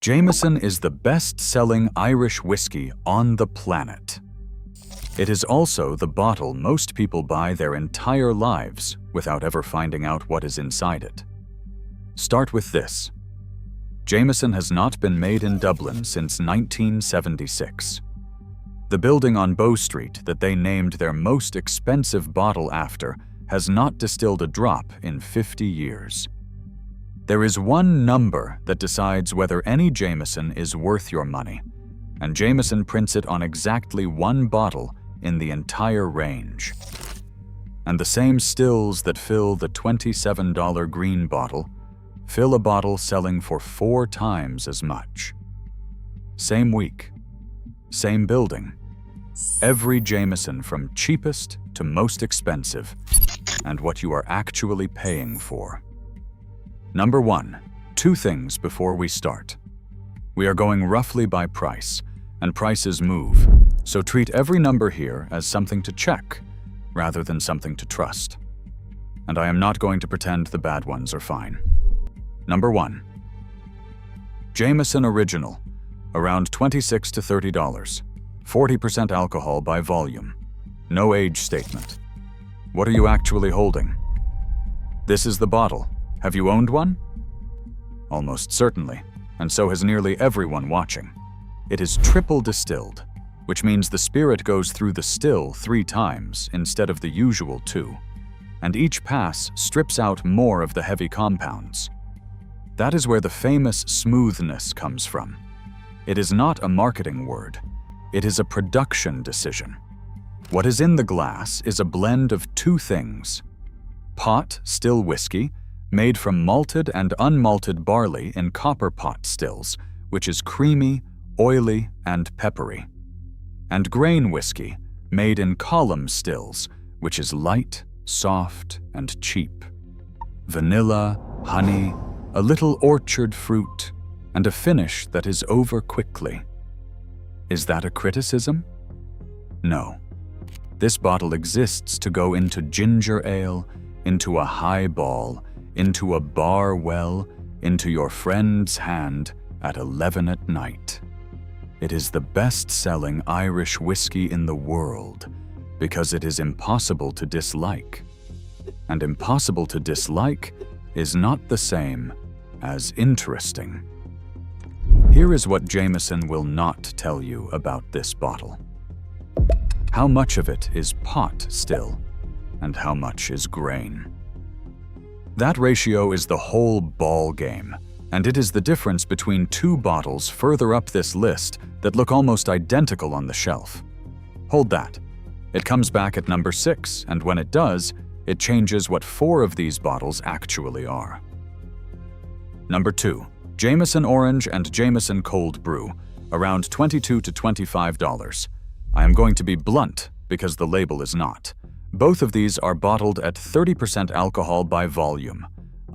Jameson is the best-selling Irish whiskey on the planet. It is also the bottle most people buy their entire lives without ever finding out what is inside it. Start with this. Jameson has not been made in Dublin since 1976. The building on Bow Street that they named their most expensive bottle after has not distilled a drop in 50 years. There is one number that decides whether any Jameson is worth your money, and Jameson prints it on exactly one bottle in the entire range. And the same stills that fill the $27 green bottle fill a bottle selling for 4 times as much. Same week, same building, every Jameson from cheapest to most expensive, and what you are actually paying for. Number 1, 2 things before we start. We are going roughly by price, and prices move, so treat every number here as something to check rather than something to trust. And I am not going to pretend the bad ones are fine. Number 1. Jameson Original, around $26 to $30, 40% alcohol by volume, no age statement. What are you actually holding? This is the bottle. Have you owned one? Almost certainly, and so has nearly everyone watching. It is triple distilled, which means the spirit goes through the still 3 times instead of the usual 2, and each pass strips out more of the heavy compounds. That is where the famous smoothness comes from. It is not a marketing word. It is a production decision. What is in the glass is a blend of 2 things: pot still whiskey, made from malted and unmalted barley in copper pot stills, which is creamy, oily, and peppery, and grain whiskey, made in column stills, which is light, soft, and cheap. Vanilla, honey, a little orchard fruit, and a finish that is over quickly. Is that a criticism? No. This bottle exists to go into ginger ale, into a highball, into a bar well, into your friend's hand at 11 at night. It is the best-selling Irish whiskey in the world because it is impossible to dislike. And impossible to dislike is not the same as interesting. Here is what Jameson will not tell you about this bottle. How much of it is pot still, and how much is grain? That ratio is the whole ball game, and it is the difference between 2 bottles further up this list that look almost identical on the shelf. Hold that. It comes back at number 6, and when it does, it changes what 4 of these bottles actually are. Number 2. Jameson Orange and Jameson Cold Brew, around $22 to $25. I am going to be blunt because the label is not. Both of these are bottled at 30% alcohol by volume.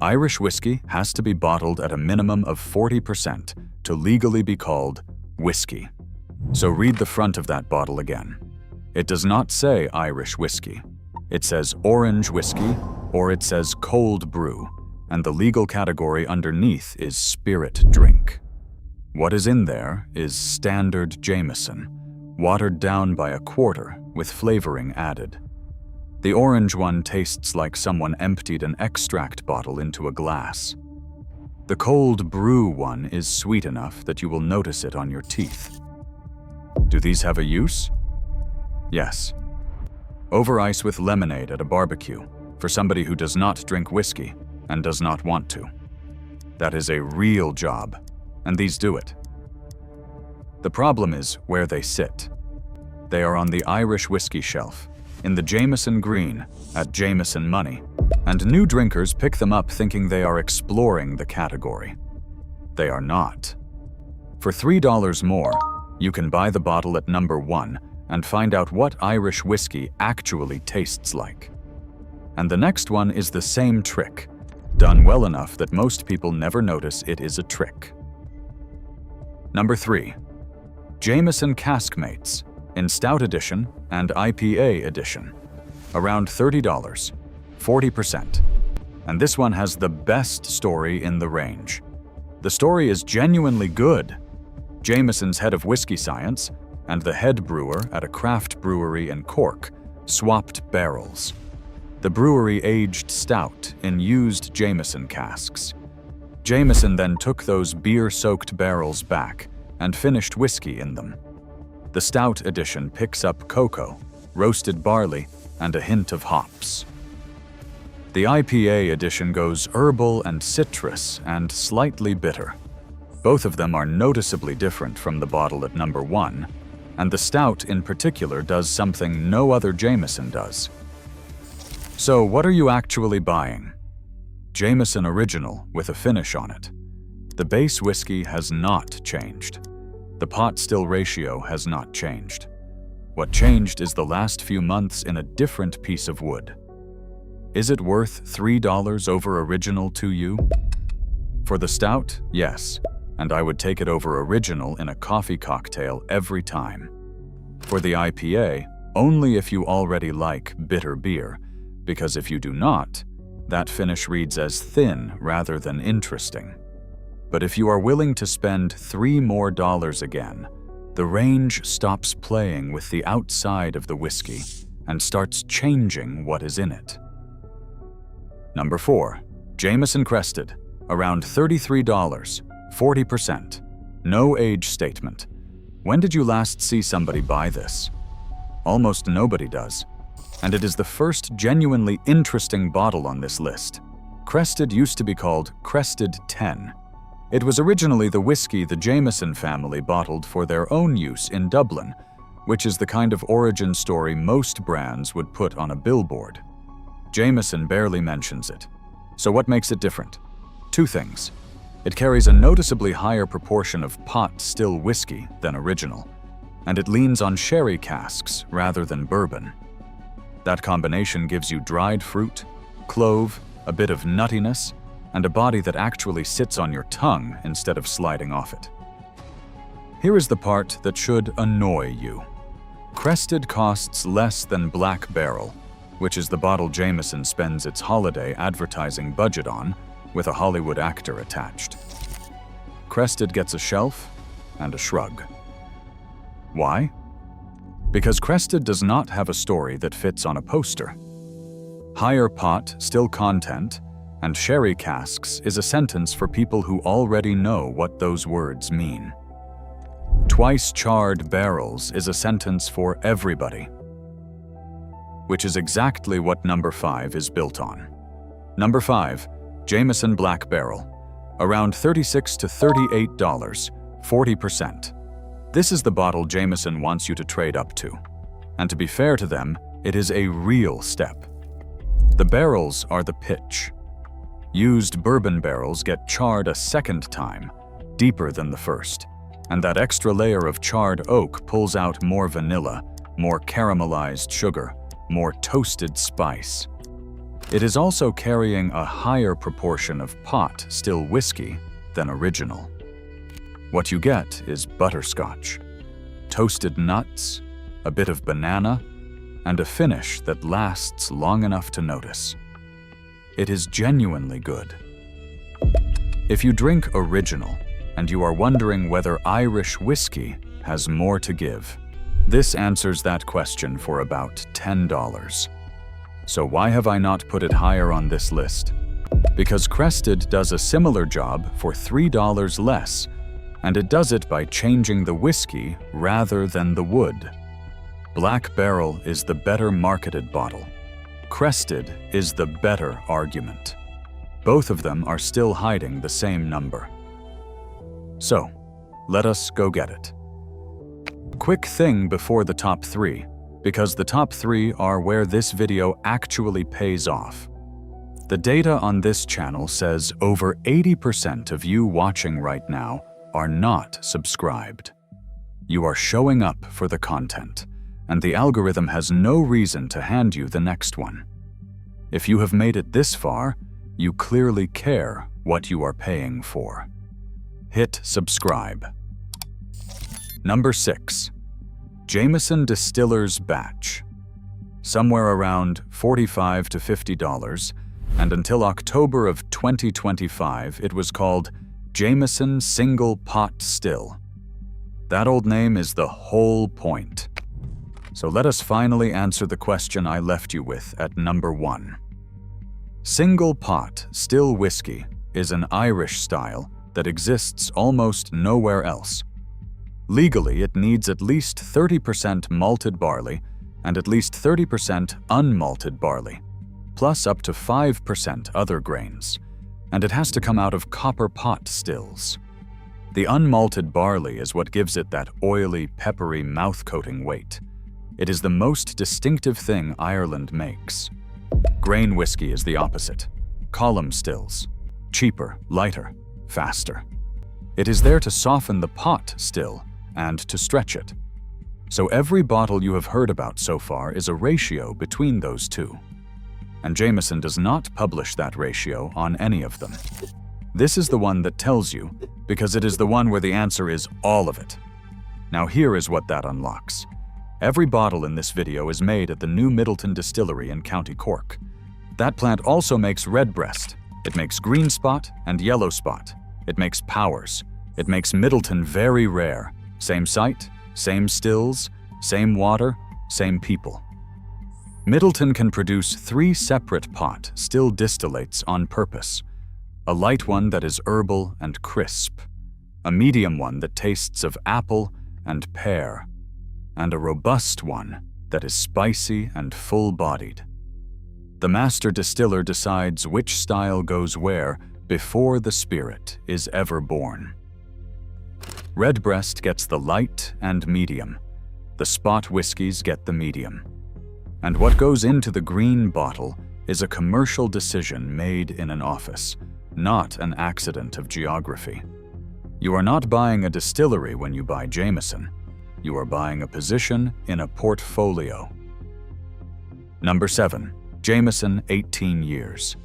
Irish whiskey has to be bottled at a minimum of 40% to legally be called whiskey. So read the front of that bottle again. It does not say Irish whiskey. It says orange whiskey, or it says cold brew, and the legal category underneath is spirit drink. What is in there is standard Jameson, watered down by a quarter with flavoring added. The orange one tastes like someone emptied an extract bottle into a glass. The cold brew one is sweet enough that you will notice it on your teeth. Do these have a use? Yes. Over ice with lemonade at a barbecue for somebody who does not drink whiskey and does not want to. That is a real job, and these do it. The problem is where they sit. They are on the Irish whiskey shelf, in the Jameson Green, at Jameson Money, and new drinkers pick them up thinking they are exploring the category. They are not. For $3 more, you can buy the bottle at number 1 and find out what Irish whiskey actually tastes like. And the next one is the same trick, done well enough that most people never notice it is a trick. Number 3. Jameson Caskmates, in Stout Edition and IPA Edition, around $30, 40%. And this one has the best story in the range. The story is genuinely good. Jameson's head of whiskey science and the head brewer at a craft brewery in Cork swapped barrels. The brewery aged stout in used Jameson casks. Jameson then took those beer-soaked barrels back and finished whiskey in them. The stout edition picks up cocoa, roasted barley, and a hint of hops. The IPA edition goes herbal and citrus and slightly bitter. Both of them are noticeably different from the bottle at number 1, and the stout in particular does something no other Jameson does. So what are you actually buying? Jameson Original with a finish on it. The base whiskey has not changed. The pot-still ratio has not changed. What changed is the last few months in a different piece of wood. Is it worth $3 over Original to you? For the stout, yes, and I would take it over Original in a coffee cocktail every time. For the IPA, only if you already like bitter beer, because if you do not, that finish reads as thin rather than interesting. But if you are willing to spend $3 more again, the range stops playing with the outside of the whiskey and starts changing what is in it. Number 4, Jameson Crested, around $33, 40%. No age statement. When did you last see somebody buy this? Almost nobody does. And it is the first genuinely interesting bottle on this list. Crested used to be called Crested 10. It was originally the whiskey the Jameson family bottled for their own use in Dublin, which is the kind of origin story most brands would put on a billboard. Jameson barely mentions it. So what makes it different? 2 things. It carries a noticeably higher proportion of pot-still whiskey than Original, and it leans on sherry casks rather than bourbon. That combination gives you dried fruit, clove, a bit of nuttiness, and a body that actually sits on your tongue instead of sliding off it. Here is the part that should annoy you. Crested costs less than Black Barrel, which is the bottle Jameson spends its holiday advertising budget on, with a Hollywood actor attached. Crested gets a shelf and a shrug. Why? Because Crested does not have a story that fits on a poster. Higher pot, still content, and sherry casks is a sentence for people who already know what those words mean. Twice charred barrels is a sentence for everybody, which is exactly what number 5 is built on. Number 5, Jameson Black Barrel, around $36 to $38, 40%. This is the bottle Jameson wants you to trade up to. And to be fair to them, it is a real step. The barrels are the pitch. Used bourbon barrels get charred a second time, deeper than the first, and that extra layer of charred oak pulls out more vanilla, more caramelized sugar, more toasted spice. It is also carrying a higher proportion of pot-still whiskey than Original. What you get is butterscotch, toasted nuts, a bit of banana, and a finish that lasts long enough to notice. It is genuinely good. If you drink Original and you are wondering whether Irish whiskey has more to give, this answers that question for about $10. So why have I not put it higher on this list? Because Crested does a similar job for $3 less, and it does it by changing the whiskey rather than the wood. Black Barrel is the better marketed bottle. Crested is the better argument. Both of them are still hiding the same number. So, let us go get it. Quick thing before the top 3, because the top 3 are where this video actually pays off. The data on this channel says over 80% of you watching right now are not subscribed. You are showing up for the content, and the algorithm has no reason to hand you the next one. If you have made it this far, you clearly care what you are paying for. Hit subscribe. Number 6. Jameson Distiller's Batch. Somewhere around $45 to $50, and until October of 2025, it was called Jameson Single Pot Still. That old name is the whole point. So let us finally answer the question I left you with at number 1. Single pot still whiskey is an Irish style that exists almost nowhere else. Legally, it needs at least 30% malted barley and at least 30% unmalted barley, plus up to 5% other grains, and it has to come out of copper pot stills. The unmalted barley is what gives it that oily, peppery, mouth-coating weight. It is the most distinctive thing Ireland makes. Grain whiskey is the opposite. Column stills. Cheaper, lighter, faster. It is there to soften the pot still and to stretch it. So every bottle you have heard about so far is a ratio between those two. And Jameson does not publish that ratio on any of them. This is the one that tells you, because it is the one where the answer is all of it. Now here is what that unlocks. Every bottle in this video is made at the New Middleton Distillery in County Cork. That plant also makes Redbreast. It makes Green Spot and Yellow Spot. It makes Powers. It makes Middleton very rare. Same site, same stills, same water, same people. Middleton can produce 3 separate pot still distillates on purpose. A light one that is herbal and crisp, a medium one that tastes of apple and pear, and a robust one that is spicy and full-bodied. The master distiller decides which style goes where before the spirit is ever born. Redbreast gets the light and medium. The spot whiskies get the medium. And what goes into the green bottle is a commercial decision made in an office, not an accident of geography. You are not buying a distillery when you buy Jameson. You are buying a position in a portfolio. Number 7. Jameson 18 years.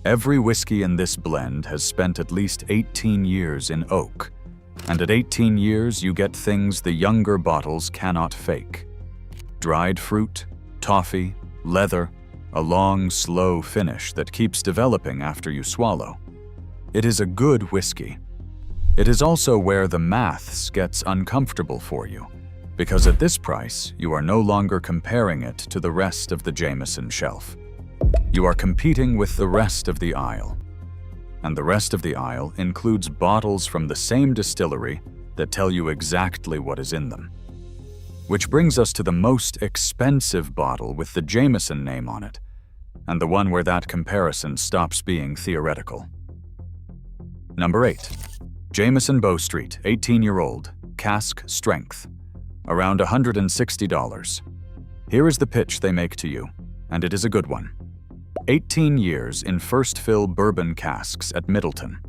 Every whiskey in this blend has spent at least 18 years in oak, and at 18 years you get things the younger bottles cannot fake. Dried fruit, toffee, leather, a long, slow finish that keeps developing after you swallow. It is a good whiskey. It is also where the maths gets uncomfortable for you, because at this price, you are no longer comparing it to the rest of the Jameson shelf. You are competing with the rest of the aisle. And the rest of the aisle includes bottles from the same distillery that tell you exactly what is in them. Which brings us to the most expensive bottle with the Jameson name on it, and the one where that comparison stops being theoretical. Number 8. Jameson Bow Street, 18-year-old, cask strength, around $160. Here is the pitch they make to you, and it is a good one. 18 years in first fill bourbon casks at Middleton.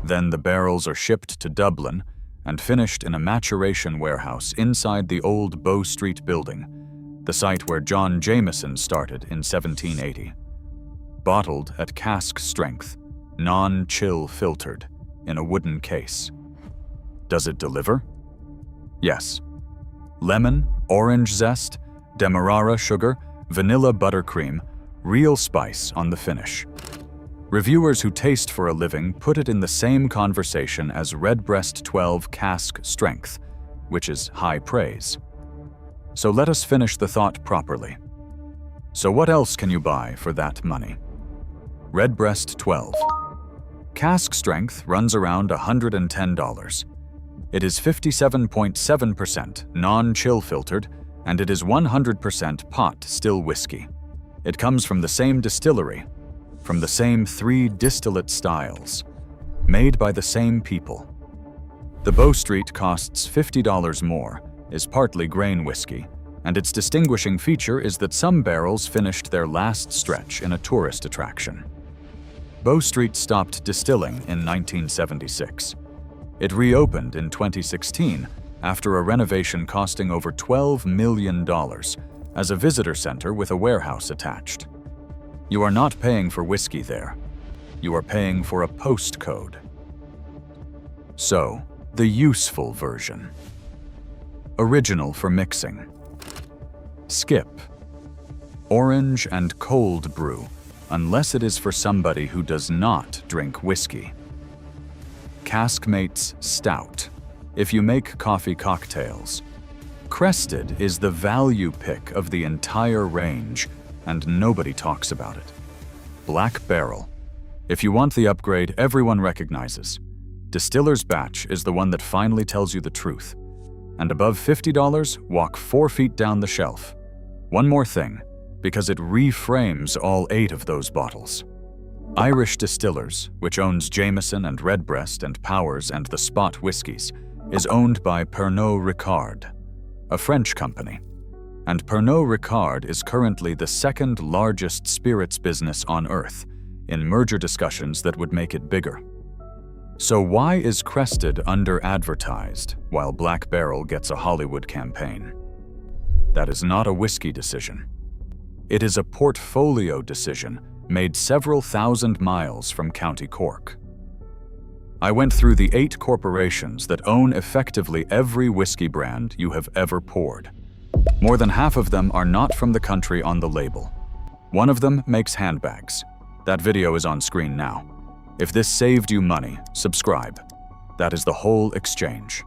Then the barrels are shipped to Dublin and finished in a maturation warehouse inside the old Bow Street building, the site where John Jameson started in 1780. Bottled at cask strength, non-chill filtered, in a wooden case. Does it deliver? Yes. Lemon, orange zest, demerara sugar, vanilla buttercream, real spice on the finish. Reviewers who taste for a living put it in the same conversation as Redbreast 12 cask strength, which is high praise. So let us finish the thought properly. So what else can you buy for that money? Redbreast 12. Cask strength runs around $110. It is 57.7% non-chill filtered, and it is 100% pot still whiskey. It comes from the same distillery, from the same 3 distillate styles, made by the same people. The Bow Street costs $50 more, is partly grain whiskey, and its distinguishing feature is that some barrels finished their last stretch in a tourist attraction. Bow Street stopped distilling in 1976. It reopened in 2016 after a renovation costing over $12 million as a visitor center with a warehouse attached. You are not paying for whiskey there. You are paying for a postcode. So, the useful version. Original for mixing. Skip. Orange and cold brew, unless it is for somebody who does not drink whiskey. Caskmate's Stout, if you make coffee cocktails. Crested is the value pick of the entire range, and nobody talks about it. Black Barrel, if you want the upgrade everyone recognizes. Distiller's Batch is the one that finally tells you the truth. And above $50, walk 4 feet down the shelf. One more thing, because it reframes all 8 of those bottles. Irish Distillers, which owns Jameson and Redbreast and Powers and the Spot whiskies, is owned by Pernod Ricard, a French company. And Pernod Ricard is currently the 2nd largest spirits business on Earth, in merger discussions that would make it bigger. So why is Crested under-advertised while Black Barrel gets a Hollywood campaign? That is not a whiskey decision. It is a portfolio decision made several thousand miles from County Cork. I went through the 8 corporations that own effectively every whiskey brand you have ever poured. More than half of them are not from the country on the label. One of them makes handbags. That video is on screen now. If this saved you money, subscribe. That is the whole exchange.